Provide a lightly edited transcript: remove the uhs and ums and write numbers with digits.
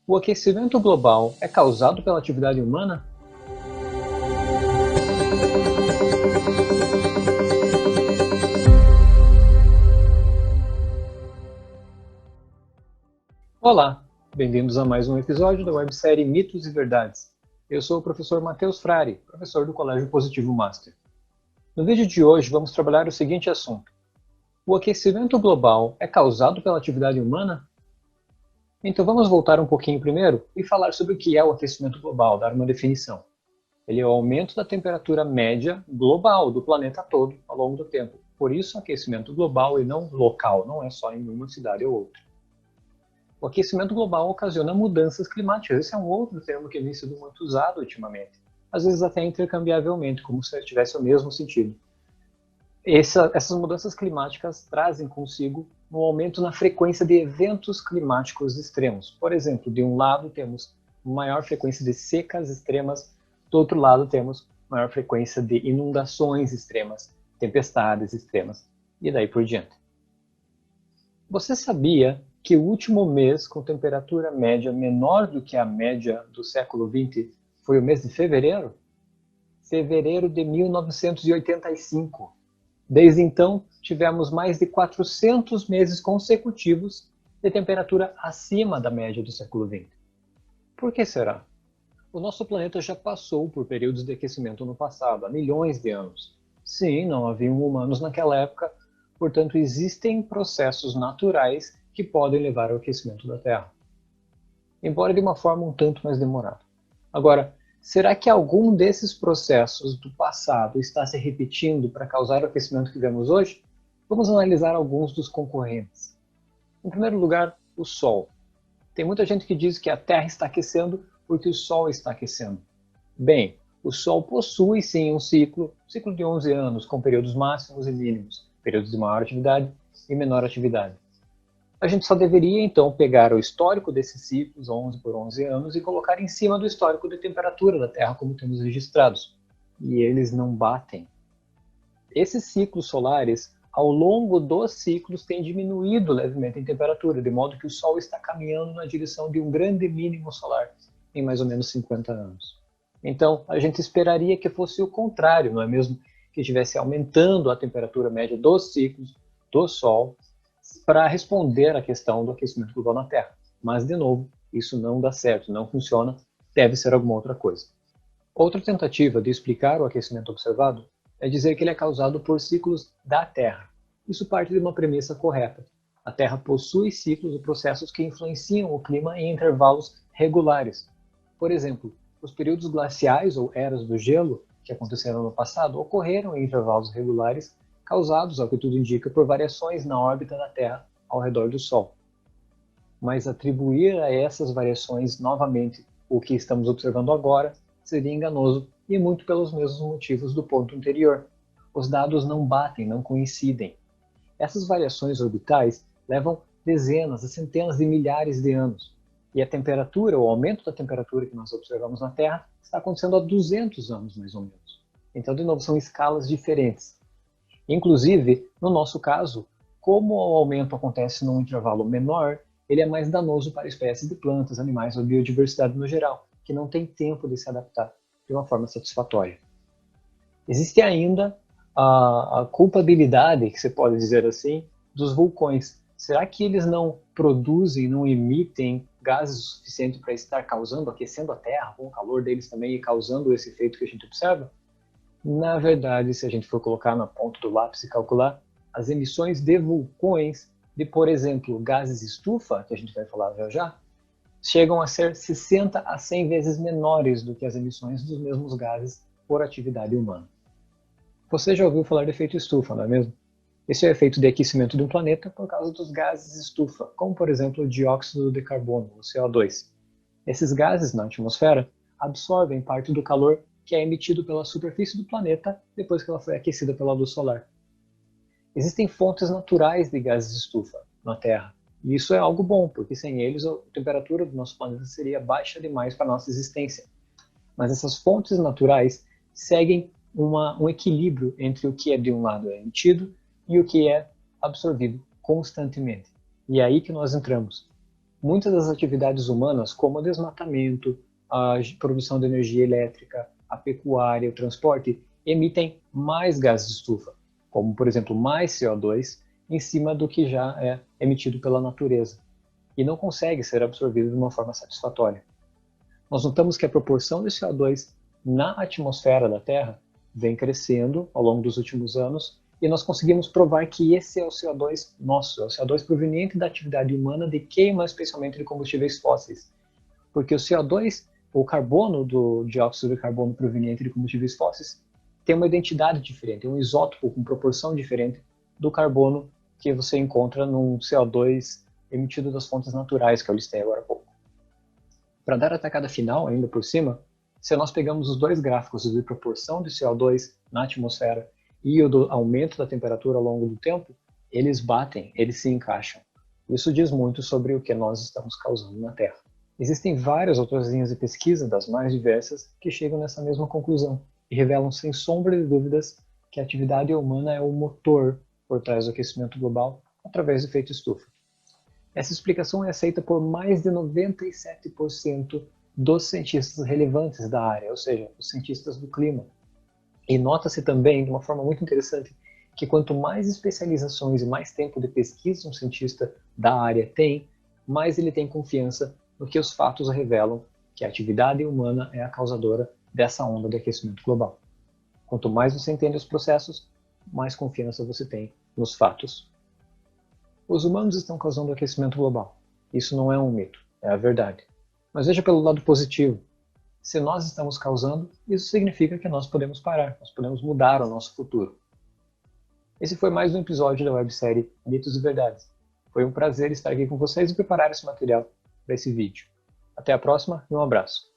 O aquecimento global é causado pela atividade humana? Olá, bem-vindos a mais um episódio da websérie Mitos e Verdades. Eu sou o professor Matheus Frari, professor do Colégio Positivo Master. No vídeo de hoje vamos trabalhar o seguinte assunto. O aquecimento global é causado pela atividade humana? Então vamos voltar um pouquinho primeiro e falar sobre o que é o aquecimento global, dar uma definição. Ele é o aumento da temperatura média global do planeta todo ao longo do tempo. Por isso, aquecimento global e não local, não é só em uma cidade ou outra. O aquecimento global ocasiona mudanças climáticas. Esse é um outro termo que vem sendo muito usado ultimamente. Às vezes até intercambiavelmente, como se tivesse o mesmo sentido. Essas mudanças climáticas trazem consigo um aumento na frequência de eventos climáticos extremos. Por exemplo, de um lado temos maior frequência de secas extremas, do outro lado temos maior frequência de inundações extremas, tempestades extremas, e daí por diante. Você sabia que o último mês com temperatura média menor do que a média do século XX foi o mês de fevereiro? Fevereiro de 1985. Desde então, tivemos mais de 400 meses consecutivos de temperatura acima da média do século XX. Por que será? O nosso planeta já passou por períodos de aquecimento no passado, há milhões de anos. Sim, não haviam humanos naquela época, portanto existem processos naturais que podem levar ao aquecimento da Terra. Embora de uma forma um tanto mais demorada. Agora, será que algum desses processos do passado está se repetindo para causar o aquecimento que vemos hoje? Vamos analisar alguns dos concorrentes. Em primeiro lugar, o Sol. Tem muita gente que diz que a Terra está aquecendo porque o Sol está aquecendo. Bem, o Sol possui sim um ciclo de 11 anos, com períodos máximos e mínimos, períodos de maior atividade e menor atividade. A gente só deveria então pegar o histórico desses ciclos, 11 por 11 anos, e colocar em cima do histórico de temperatura da Terra, como temos registrados. E eles não batem. Esses ciclos solares, ao longo dos ciclos, têm diminuído levemente em temperatura, de modo que o Sol está caminhando na direção de um grande mínimo solar em mais ou menos 50 anos. Então, a gente esperaria que fosse o contrário, não é mesmo? Que estivesse aumentando a temperatura média dos ciclos do Sol para responder à questão do aquecimento global na Terra. Mas, de novo, isso não dá certo, não funciona, deve ser alguma outra coisa. Outra tentativa de explicar o aquecimento observado é dizer que ele é causado por ciclos da Terra. Isso parte de uma premissa correta. A Terra possui ciclos ou processos que influenciam o clima em intervalos regulares. Por exemplo, os períodos glaciais ou eras do gelo, que aconteceram no passado, ocorreram em intervalos regulares, causados, ao que tudo indica, por variações na órbita da Terra ao redor do Sol. Mas atribuir a essas variações novamente o que estamos observando agora seria enganoso e muito pelos mesmos motivos do ponto anterior. Os dados não batem, não coincidem. Essas variações orbitais levam dezenas a centenas de milhares de anos. E a temperatura, o aumento da temperatura que nós observamos na Terra, está acontecendo há 200 anos, mais ou menos. Então, de novo, são escalas diferentes. Inclusive, no nosso caso, como o aumento acontece num intervalo menor, ele é mais danoso para espécies de plantas, animais ou biodiversidade no geral, que não tem tempo de se adaptar de uma forma satisfatória. Existe ainda a culpabilidade, que você pode dizer assim, dos vulcões. Será que eles não produzem, não emitem gases o suficiente para estar causando, aquecendo a Terra com o calor deles também e causando esse efeito que a gente observa? Na verdade, se a gente for colocar na ponta do lápis e calcular, as emissões de vulcões, de, por exemplo, gases estufa, que a gente vai falar já já, chegam a ser 60 a 100 vezes menores do que as emissões dos mesmos gases por atividade humana. Você já ouviu falar do efeito estufa, não é mesmo? Esse é o efeito de aquecimento de um planeta por causa dos gases estufa, como por exemplo o dióxido de carbono, o CO2. Esses gases na atmosfera absorvem parte do calor que é emitido pela superfície do planeta depois que ela foi aquecida pela luz solar. Existem fontes naturais de gases estufa na Terra, e isso é algo bom, porque sem eles a temperatura do nosso planeta seria baixa demais para a nossa existência. Mas essas fontes naturais seguem um equilíbrio entre o que é de um lado é emitido e o que é absorvido constantemente. E é aí que nós entramos. Muitas das atividades humanas, como o desmatamento, a produção de energia elétrica, a pecuária, o transporte, emitem mais gases de estufa, como, por exemplo, mais CO2, em cima do que já é emitido pela natureza, e não consegue ser absorvido de uma forma satisfatória. Nós notamos que a proporção de CO2 na atmosfera da Terra vem crescendo ao longo dos últimos anos, e nós conseguimos provar que esse é o CO2 nosso, é o CO2 proveniente da atividade humana de queima, especialmente de combustíveis fósseis. Porque o CO2, o carbono do dióxido de carbono proveniente de combustíveis fósseis, tem uma identidade diferente, um isótopo com proporção diferente do carbono que você encontra num CO2 emitido das fontes naturais, que eu listei agora há pouco. Para dar a tacada final, ainda por cima, se nós pegamos os dois gráficos de proporção de CO2 na atmosfera e o do aumento da temperatura ao longo do tempo, eles batem, eles se encaixam. Isso diz muito sobre o que nós estamos causando na Terra. Existem várias outras linhas de pesquisa, das mais diversas, que chegam nessa mesma conclusão e revelam sem sombra de dúvidas que a atividade humana é o motor por trás do aquecimento global através do efeito estufa. Essa explicação é aceita por mais de 97% dos cientistas relevantes da área, ou seja, os cientistas do clima. E nota-se também, de uma forma muito interessante, que quanto mais especializações e mais tempo de pesquisa um cientista da área tem, mais ele tem confiança no que os fatos revelam, que a atividade humana é a causadora dessa onda de aquecimento global. Quanto mais você entende os processos, mais confiança você tem nos fatos. Os humanos estão causando o aquecimento global. Isso não é um mito, é a verdade. Mas veja pelo lado positivo. Se nós estamos causando, isso significa que nós podemos parar, nós podemos mudar o nosso futuro. Esse foi mais um episódio da websérie Mitos e Verdades. Foi um prazer estar aqui com vocês e preparar esse material para esse vídeo. Até a próxima e um abraço.